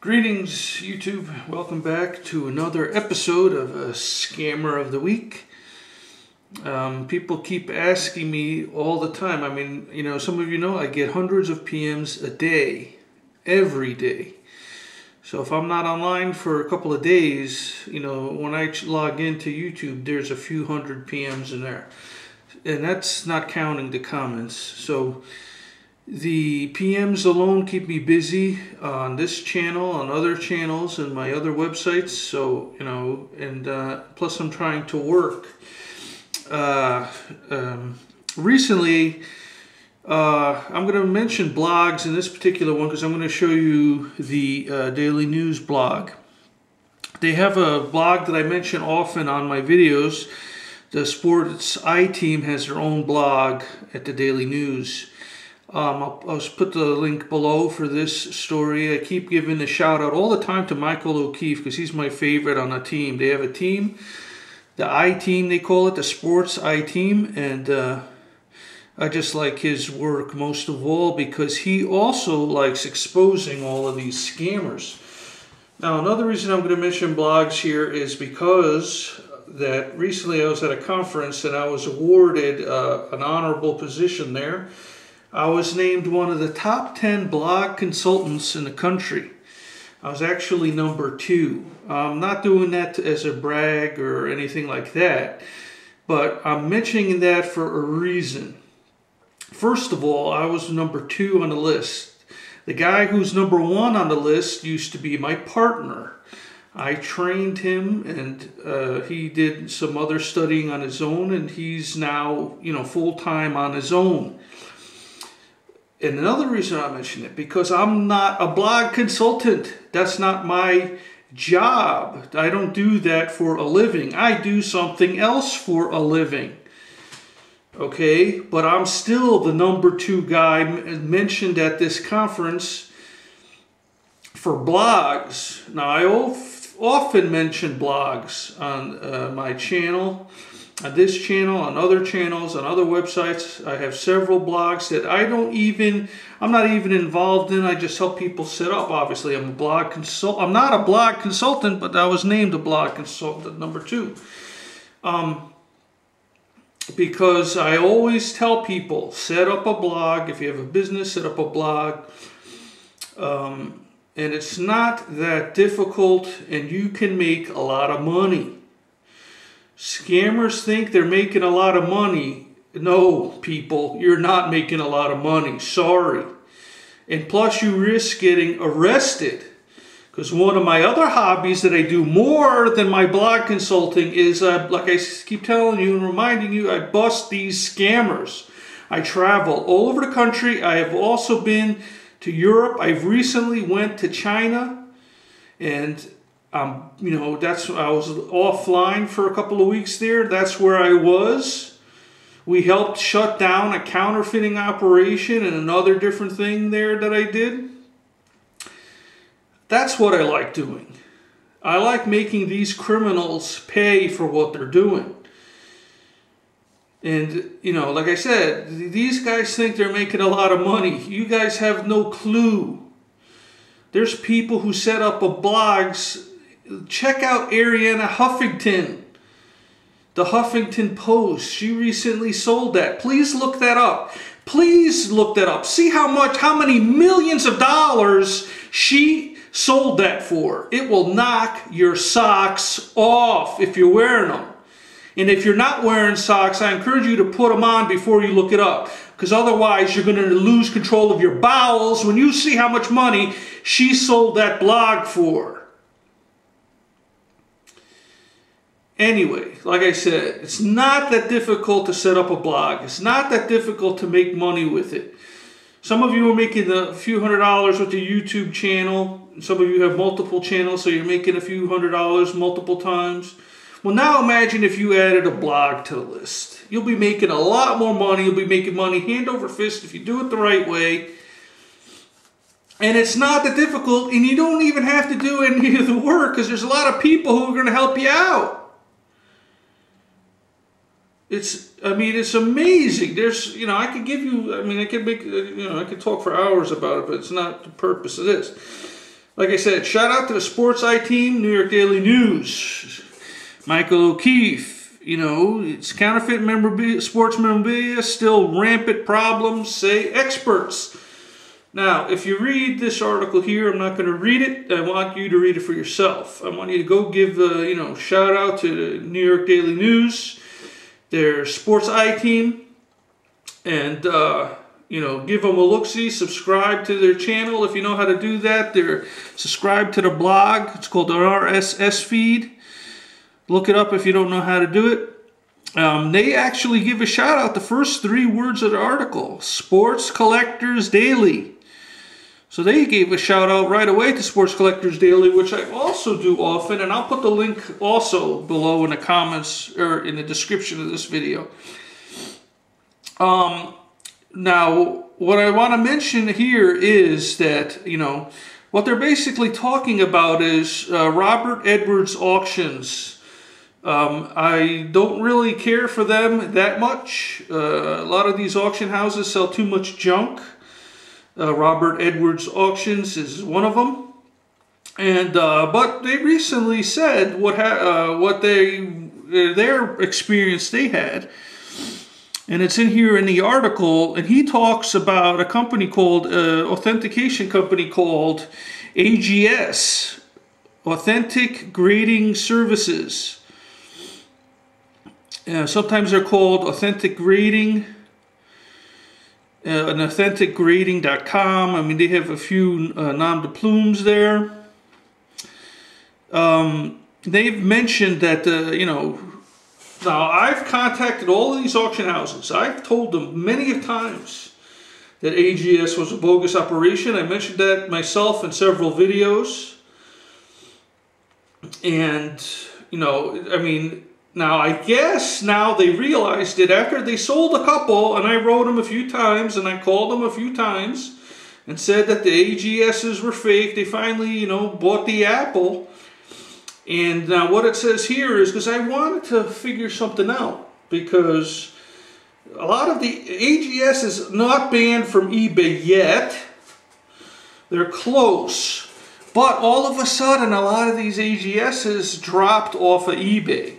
Greetings, YouTube. Welcome back to another episode of a Scammer of the Week. People keep asking me all the time. I mean, some of you know I get hundreds of PMs a day, every day. So if I'm not online for a couple of days, when I log into YouTube, there's a few hundred PMs in there. And that's not counting the comments. So the PMs alone keep me busy on this channel, on other channels, and my other websites. So, plus I'm trying to work. Recently, I'm going to mention blogs in this particular one because I'm going to show you the Daily News blog. They have a blog that I mention often on my videos. The Sports I team has their own blog at the Daily News. I'll put the link below for this story. I keep giving a shout out all the time to Michael O'Keefe because he's my favorite on the team. They have a team, the I team they call it, the Sports I team, and I just like his work most of all because he also likes exposing all of these scammers. Now, another reason I'm going to mention blogs here is because that recently I was at a conference and I was awarded an honorable position there. I was named one of the top 10 blog consultants in the country. I was actually number 2. I'm not doing that as a brag or anything like that, but I'm mentioning that for a reason. First of all, I was number 2 on the list. The guy who's number 1 on the list used to be my partner. I trained him and he did some other studying on his own, and he's now, full-time on his own. And another reason I mention it, because I'm not a blog consultant. That's not my job. I don't do that for a living. I do something else for a living. Okay? But I'm still the number 2 guy mentioned at this conference for blogs. Now, I often mention blogs on my channel, on this channel, on other channels, on other websites. I have several blogs that I'm not even involved in. I just help people set up. Obviously, I'm not a blog consultant, but I was named a blog consultant number 2. Because I always tell people, set up a blog. If you have a business, set up a blog. And it's not that difficult, and you can make a lot of money. Scammers think they're making a lot of money. No, people, you're not making a lot of money. Sorry. And plus, you risk getting arrested. Because one of my other hobbies that I do more than my blog consulting is, like I keep telling you and reminding you, I bust these scammers. I travel all over the country. I have also been to Europe. I've recently went to China, and I was offline for a couple of weeks there. That's where I was. We helped shut down a counterfeiting operation and another different thing there that I did. That's what I like doing. I like making these criminals pay for what they're doing. And, like I said, these guys think they're making a lot of money. You guys have no clue. There's people who set up blogs. Check out Arianna Huffington, the Huffington Post. She recently sold that. Please look that up. Please look that up. See how many millions of dollars she sold that for. It will knock your socks off if you're wearing them. And if you're not wearing socks, I encourage you to put them on before you look it up. Because otherwise, you're going to lose control of your bowels when you see how much money she sold that blog for. Anyway, like I said, it's not that difficult to set up a blog. It's not that difficult to make money with it. Some of you are making a few $100s with your YouTube channel. Some of you have multiple channels, so you're making a few $100s multiple times. Well, now imagine if you added a blog to the list. You'll be making a lot more money. You'll be making money hand over fist if you do it the right way. And it's not that difficult, and you don't even have to do any of the work because there's a lot of people who are going to help you out. It's amazing. There's, I could give you, I could talk for hours about it, but it's not the purpose of this. Like I said, shout out to the Sports Eye team, New York Daily News, Michael O'Keefe. You know, it's counterfeit memorabilia, sports memorabilia, still rampant problems, say experts. Now, if you read this article here, I'm not going to read it. I want you to read it for yourself. I want you to go give a, shout out to the New York Daily News, their Sports Eye team, and, give them a look-see. Subscribe to their channel if you know how to do that. Subscribe to the blog. It's called an RSS feed. Look it up if you don't know how to do it. They actually give a shout out, the first 3 words of the article, Sports Collectors Daily. So they gave a shout out right away to Sports Collectors Daily, which I also do often, and I'll put the link also below in the comments or in the description of this video. Now, what I want to mention here is that, what they're basically talking about is Robert Edwards auctions. I don't really care for them that much. A lot of these auction houses sell too much junk. Robert Edwards Auctions is one of them. And but they recently said their experience they had. And it's in here in the article, and he talks about a company called, authentication company called AGS, Authentic Grading Services. Sometimes they're called Authentic Grading, and authenticgrading.com. I mean, they have a few nom de plumes there. They've mentioned that, now I've contacted all of these auction houses. I've told them many times that AGS was a bogus operation. I mentioned that myself in several videos. And, now I guess now they realized it after they sold a couple, and I wrote them a few times, and I called them a few times, and said that the AGSs were fake. They finally, bought the apple. And now what it says here is, because I wanted to figure something out, because a lot of the AGS is not banned from eBay yet. They're close. But all of a sudden, a lot of these AGSs dropped off of eBay.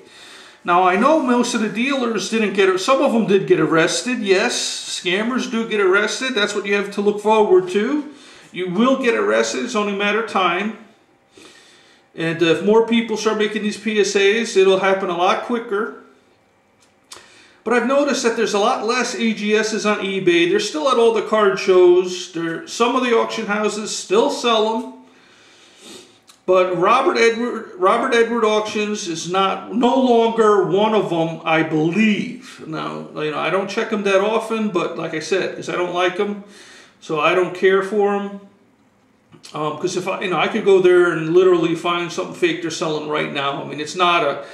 Now, I know most of the dealers didn't get, some of them did get arrested. Yes, scammers do get arrested. That's what you have to look forward to. You will get arrested. It's only a matter of time. And if more people start making these PSAs, it'll happen a lot quicker. But I've noticed that there's a lot less AGSs on eBay. They're still at all the card shows. Some of the auction houses still sell them. But Robert Edward Auctions is no longer one of them, I believe. Now, I don't check them that often, but like I said, because I don't like them, so I don't care for them. Because if I could go there and literally find something fake they're selling right now. I mean, it's not a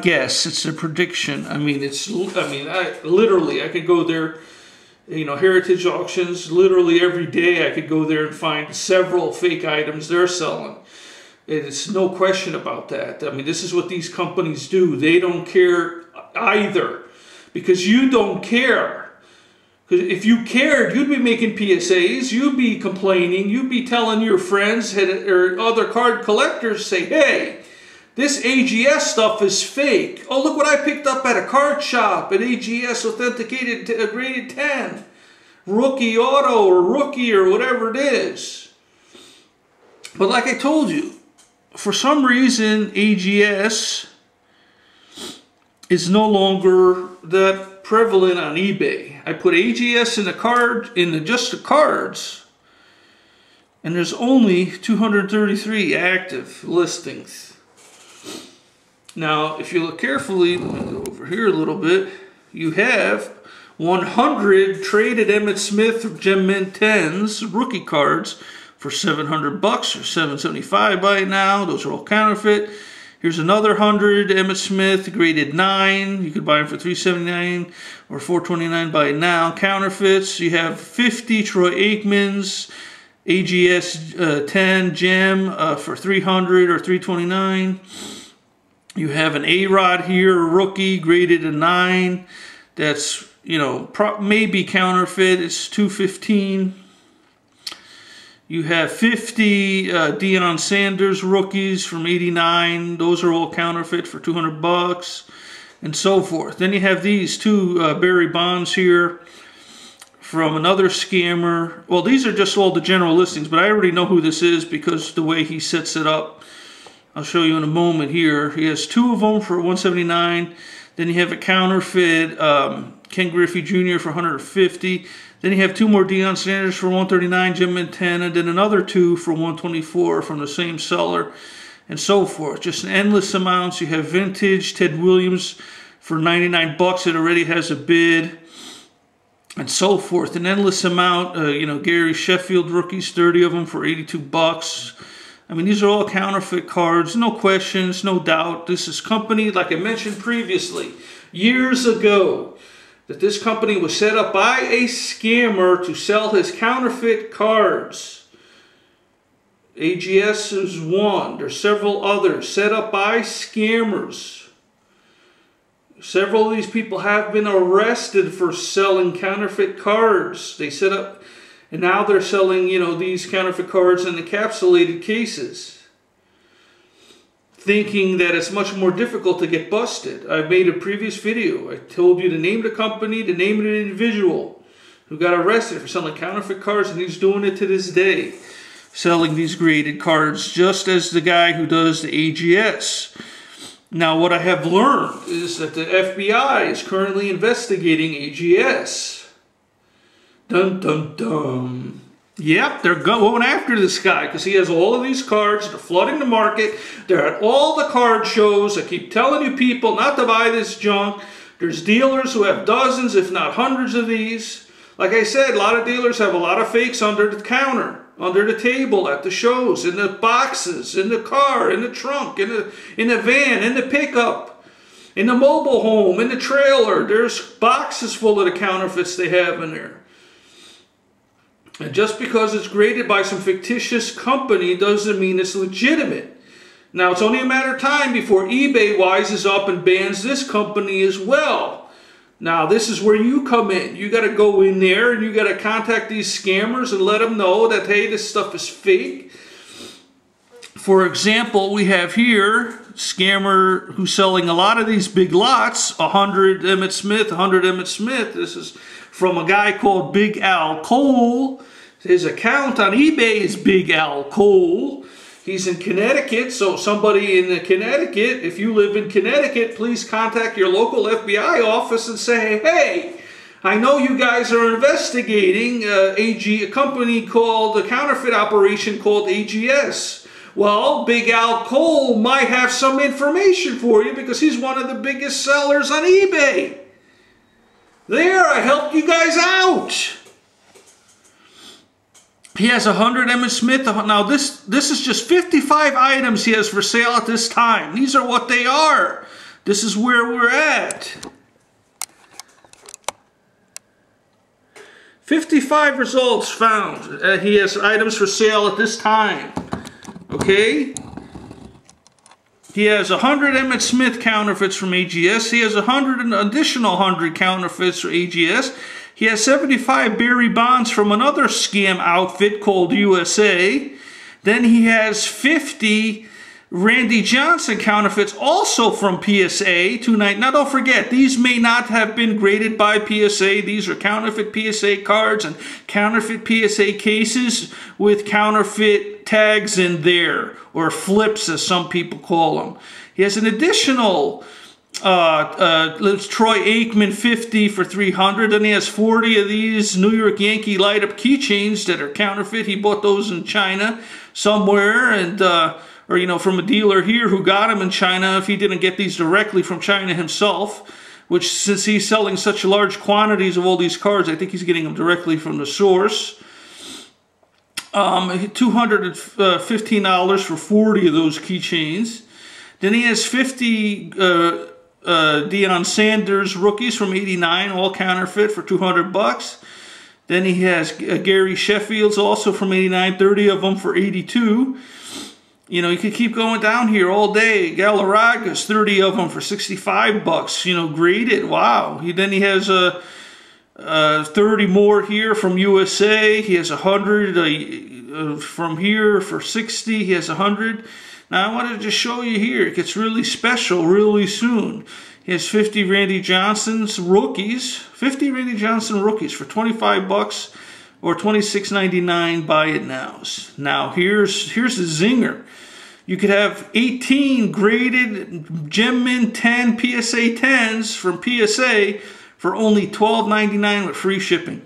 guess. It's a prediction. I could go there. Heritage auctions, literally every day I could go there and find several fake items they're selling. It's no question about that. I mean, this is what these companies do. They don't care either, because you don't care. Because if you cared, you'd be making PSAs, you'd be complaining, you'd be telling your friends or other card collectors, say, hey, this AGS stuff is fake. Oh, look what I picked up at a card shop, an AGS authenticated graded 10. Rookie auto or rookie or whatever it is. But like I told you, for some reason AGS is no longer that prevalent on eBay. I put AGS in just the cards, and there's only 233 active listings. Now, if you look carefully, let me go over here a little bit, you have 100 traded Emmitt Smith Gem Mint 10s rookie cards for $700 or $775 by now. Those are all counterfeit. Here's another 100 Emmitt Smith graded 9. You could buy them for $379 or $429 by now. Counterfeits. You have 50 Troy Aikmans AGS 10 Gem for $300 or $329. You have an A-Rod here, a rookie, graded a 9. That's, maybe counterfeit. It's $215. You have 50 Deion Sanders rookies from '89. Those are all counterfeit for $200, and so forth. Then you have these two Barry Bonds here from another scammer. Well, these are just all the general listings, but I already know who this is because the way he sets it up. I'll show you in a moment here. He has two of them for $179. Then you have a counterfeit Ken Griffey Jr. for $150. Then you have two more Deion Sanders for $139, Jim Montana, then another two for $124 from the same seller, and so forth. Just endless amounts. You have vintage Ted Williams for $99. It already has a bid, and so forth. An endless amount. Gary Sheffield rookies, 30 of them for $82. I mean, these are all counterfeit cards, no questions, no doubt. This is company, like I mentioned previously, years ago, that this company was set up by a scammer to sell his counterfeit cards. AGS is one. There's several others set up by scammers. Several of these people have been arrested for selling counterfeit cards. They set up, and now they're selling, these counterfeit cards in encapsulated cases, thinking that it's much more difficult to get busted. I made a previous video. I told you the name of the company, the name of the individual who got arrested for selling counterfeit cards, and he's doing it to this day, selling these graded cards, just as the guy who does the AGS. Now, what I have learned is that the FBI is currently investigating AGS. Dun, dun, dun. Yep, they're going after this guy because he has all of these cards. They're flooding the market. They're at all the card shows. I keep telling you people not to buy this junk. There's dealers who have dozens, if not hundreds of these. Like I said, a lot of dealers have a lot of fakes under the counter, under the table, at the shows, in the boxes, in the car, in the trunk, in the van, in the pickup, in the mobile home, in the trailer. There's boxes full of the counterfeits they have in there. And just because it's graded by some fictitious company doesn't mean it's legitimate. Now, it's only a matter of time before eBay wises up and bans this company as well. Now, this is where you come in. You got to go in there and you got to contact these scammers and let them know that, hey, this stuff is fake. For example, we have here scammer who's selling a lot of these big lots, 100 Emmett Smith, 100 Emmett Smith. This is from a guy called Big Al Cole. His account on eBay is Big Al Cole. He's in Connecticut, so somebody in Connecticut, if you live in Connecticut, please contact your local FBI office and say, hey, I know you guys are investigating a company called, a counterfeit operation called AGS. Well, Big Al Cole might have some information for you because he's one of the biggest sellers on eBay. There, I helped you guys out. He has 100 Emmett Smith. Now, this is just 55 items he has for sale at this time. These are what they are. This is where we're at. 55 results found. He has items for sale at this time. Okay? He has 100 Emmett Smith counterfeits from AGS. He has an additional 100 counterfeits for AGS. He has 75 Barry Bonds from another scam outfit called USA. Then he has 50 Randy Johnson counterfeits also from PSA. Now don't forget, these may not have been graded by PSA. These are counterfeit PSA cards and counterfeit PSA cases with counterfeit tags in there, or flips as some people call them. He has an additional Troy Aikman 50 for $300, and he has 40 of these New York Yankee light up keychains that are counterfeit. He bought those in China somewhere, and or from a dealer here who got them in China if he didn't get these directly from China himself, which, since he's selling such large quantities of all these cards, I think he's getting them directly from the source. $215 for 40 of those keychains. Then he has 50 Deion Sanders rookies from '89, all counterfeit, for $200. Then he has Gary Sheffield's also from '89, 30 of them for $82. You could keep going down here all day. Galarraga's, 30 of them for $65. Graded. Wow. Then he has 30 more here from USA. He has 100 from here for 60. He has 100. Now I wanted to just show you here. It gets really special really soon. He has 50 Randy Johnson's rookies. 50 Randy Johnson rookies for 25 bucks or $26.99. Buy it now. Now here's the zinger. You could have 18 graded Gem Mint 10 PSA 10s from PSA for only $12.99 with free shipping.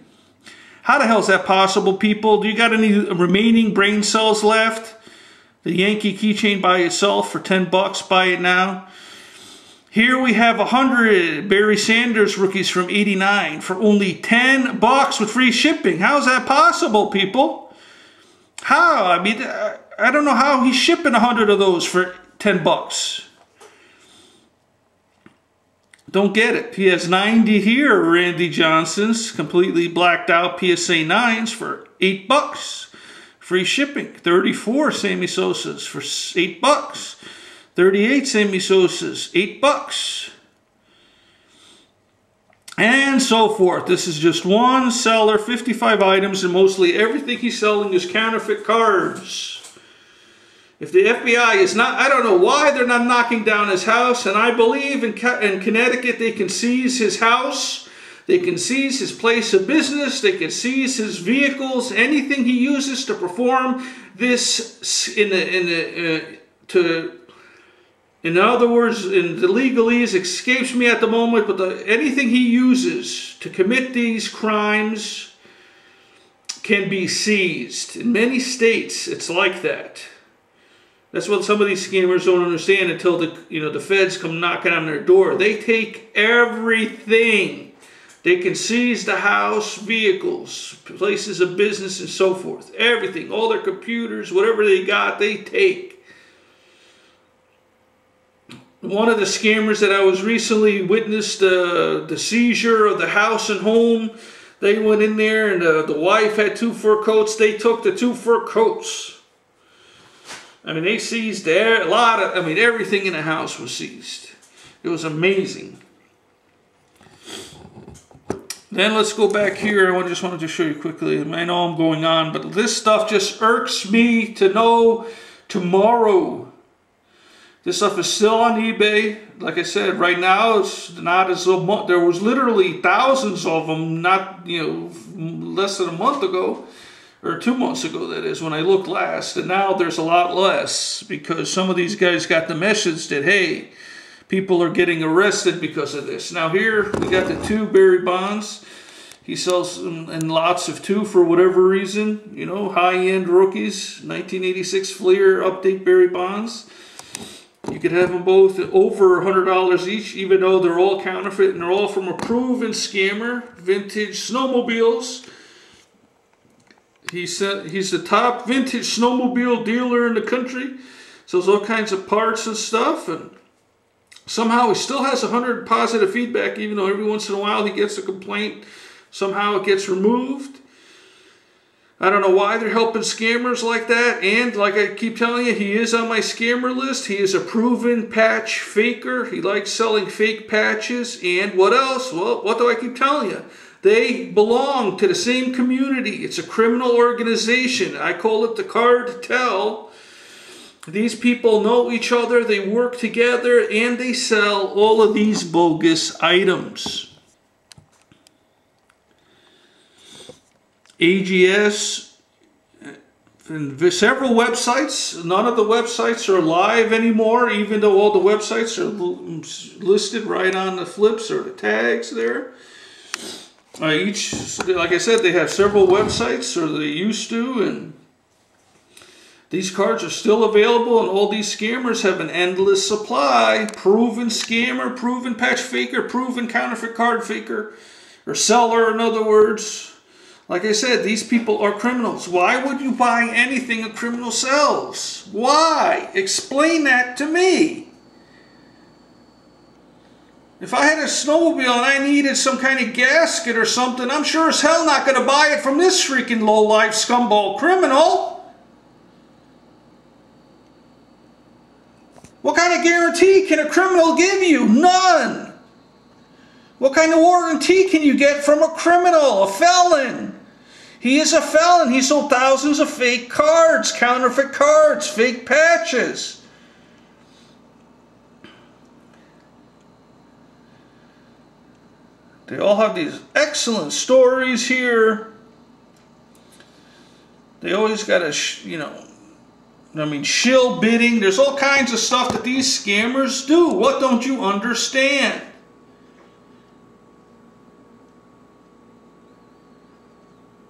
How the hell is that possible, people? Do you got any remaining brain cells left? The Yankee keychain by itself for 10 bucks. Buy it now. Here we have 100 Barry Sanders rookies from 89 for only 10 bucks with free shipping. How is that possible, people? How? I mean, I don't know how he's shipping 100 of those for 10 bucks. Don't get it. He has 90 here, Randy Johnson's, completely blacked out PSA 9s for 8 bucks. Free shipping. 34 Sammy Sosa's for 8 bucks. 38 Sammy Sosa's, 8 bucks. And so forth. This is just one seller, 55 items, and mostly everything he's selling is counterfeit cards. If the FBI is not, I don't know why they're not knocking down his house, and I believe in Connecticut they can seize his house, they can seize his place of business, they can seize his vehicles, anything he uses to perform this in other words, in the legalese escapes me at the moment, but anything he uses to commit these crimes can be seized. In many states, it's like that. That's what some of these scammers don't understand until the feds come knocking on their door. They take everything. They can seize the house, vehicles, places of business, and so forth. Everything, all their computers, whatever they got, they take. One of the scammers that I was recently witnessed the seizure of the house and home. They went in there and the wife had 2 fur coats. They took the 2 fur coats. I mean, they seized everything in the house was seized. It was amazing. Then let's go back here. I just wanted to show you quickly. I know I'm going on, but this stuff just irks me to know tomorrow. This stuff is still on eBay. Like I said, right now it's not as much. There was literally thousands of them, not less than a month ago. Or 2 months ago, that is, when I looked last. And now there's a lot less because some of these guys got the message that, hey, people are getting arrested because of this. Now here, we got the 2 Barry Bonds. He sells them in lots of 2 for whatever reason. High-end rookies, 1986 Fleer Update Barry Bonds. You could have them both at over $100 each, even though they're all counterfeit and they're all from a proven scammer. Vintage snowmobiles. He's the top vintage snowmobile dealer in the country. Sells all kinds of parts and stuff. And somehow he still has 100 positive feedback, even though every once in a while he gets a complaint. Somehow it gets removed. I don't know why they're helping scammers like that. And like I keep telling you, he is on my scammer list. He is a proven patch faker. He likes selling fake patches. And what else? Well, what do I keep telling you? They belong to the same community. It's a criminal organization. I call it the cartel. These people know each other. They work together and they sell all of these bogus items. AGS and several websites. None of the websites are live anymore, even though all the websites are listed right on the flips or the tags there. Like I said, they have several websites, or they used to, and these cards are still available, and all these scammers have an endless supply. Proven scammer, proven patch faker, proven counterfeit card faker, or seller, in other words. Like I said, these people are criminals. Why would you buy anything a criminal sells? Why? Explain that to me. If I had a snowmobile and I needed some kind of gasket or something, I'm sure as hell not going to buy it from this freaking low-life scumball criminal. What kind of guarantee can a criminal give you? None. What kind of warranty can you get from a criminal, a felon? He is a felon. He sold thousands of fake cards, counterfeit cards, fake patches. They all have these excellent stories here. They always got a, shill bidding. There's all kinds of stuff that these scammers do. What don't you understand?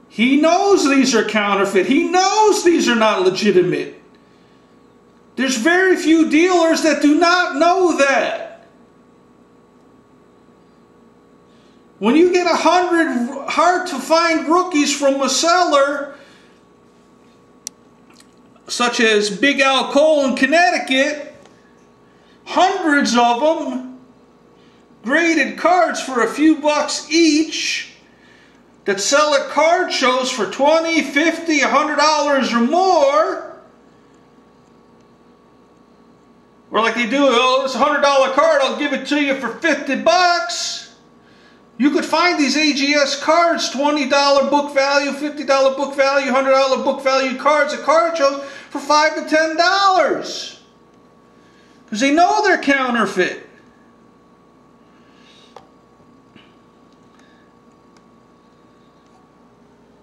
He knows these are counterfeit. He knows these are not legitimate. There's very few dealers that do not know that. When you get 100 hard-to-find rookies from a seller, such as Big Al Cole in Connecticut, hundreds of them, graded cards for a few bucks each, that sell at card shows for $20, $50, $100 or more. Or like they do, oh, this $100 card, I'll give it to you for 50 bucks. You could find these AGS cards, $20 book value, $50 book value, $100 book value cards at card shows for $5 to $10. Because they know they're counterfeit.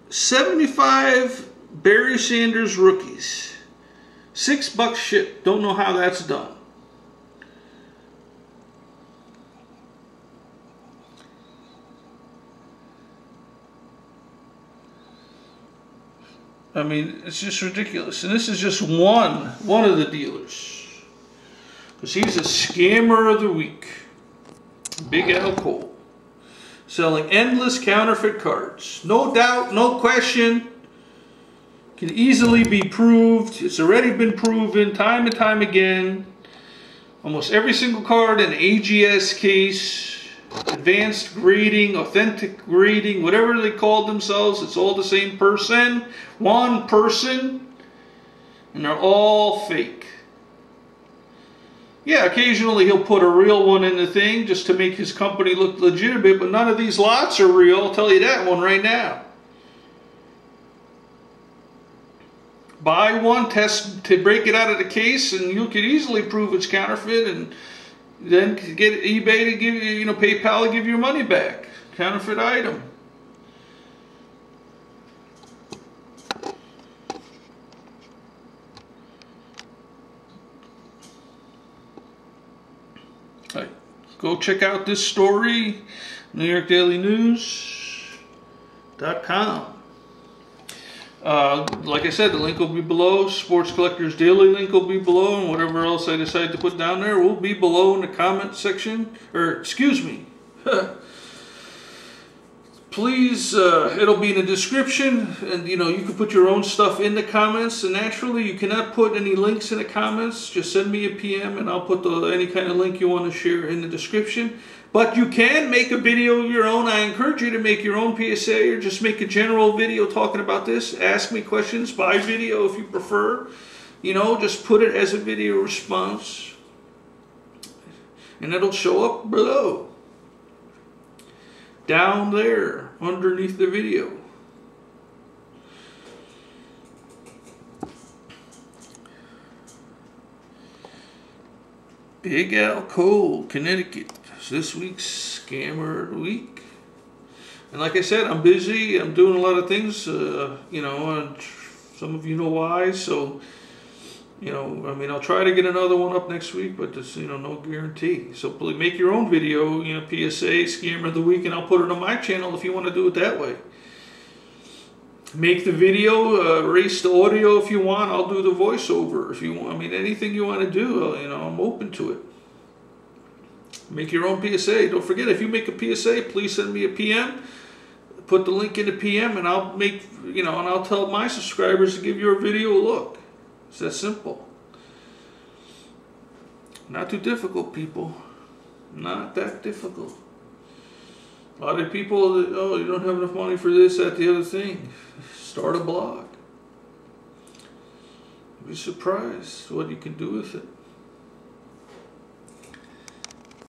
$75 Barry Sanders rookies. $6 ship. Don't know how that's done. I mean, it's just ridiculous. And this is just one of the dealers. Because he's a scammer of the week. Big Al Cole. Selling endless counterfeit cards. No doubt, no question. Can easily be proved. It's already been proven time and time again. Almost every single card in AGS case, advanced grading, authentic grading, whatever they call themselves, it's all the same person. One person. And they're all fake. Yeah, occasionally he'll put a real one in the thing just to make his company look legitimate, but none of these lots are real. I'll tell you that one right now. Buy one, test to break it out of the case, and you could easily prove it's counterfeit, and then get eBay to give you, PayPal to give you your money back. Counterfeit item. Right. Go check out this story, NewYorkDailyNews.com. Like I said, the link will be below. Sports Collectors Daily link will be below, and whatever else I decide to put down there will be below in the comment section. Or, excuse me. Please, it'll be in the description, and you can put your own stuff in the comments. And naturally, you cannot put any links in the comments. Just send me a PM, and I'll put any kind of link you want to share in the description. But you can make a video of your own. I encourage you to make your own PSA, or just make a general video talking about this. Ask me questions by video if you prefer. Just put it as a video response, and it'll show up below. Down there, underneath the video. Big Al Cole, Connecticut. It's this week's Scammer of the Week. And like I said, I'm busy. I'm doing a lot of things, and some of you know why. So, I'll try to get another one up next week, but there's, no guarantee. So please make your own video, PSA, Scammer of the Week, and I'll put it on my channel if you want to do it that way. Make the video, erase the audio if you want. I'll do the voiceover if you want. Anything you want to do, I'm open to it. Make your own PSA. Don't forget, if you make a PSA, please send me a PM. Put the link in the PM, and I'll and I'll tell my subscribers to give your video a look. It's that simple. Not too difficult, people. Not that difficult. A lot of people, oh, you don't have enough money for this, that, the other thing. Start a blog. You'll be surprised what you can do with it.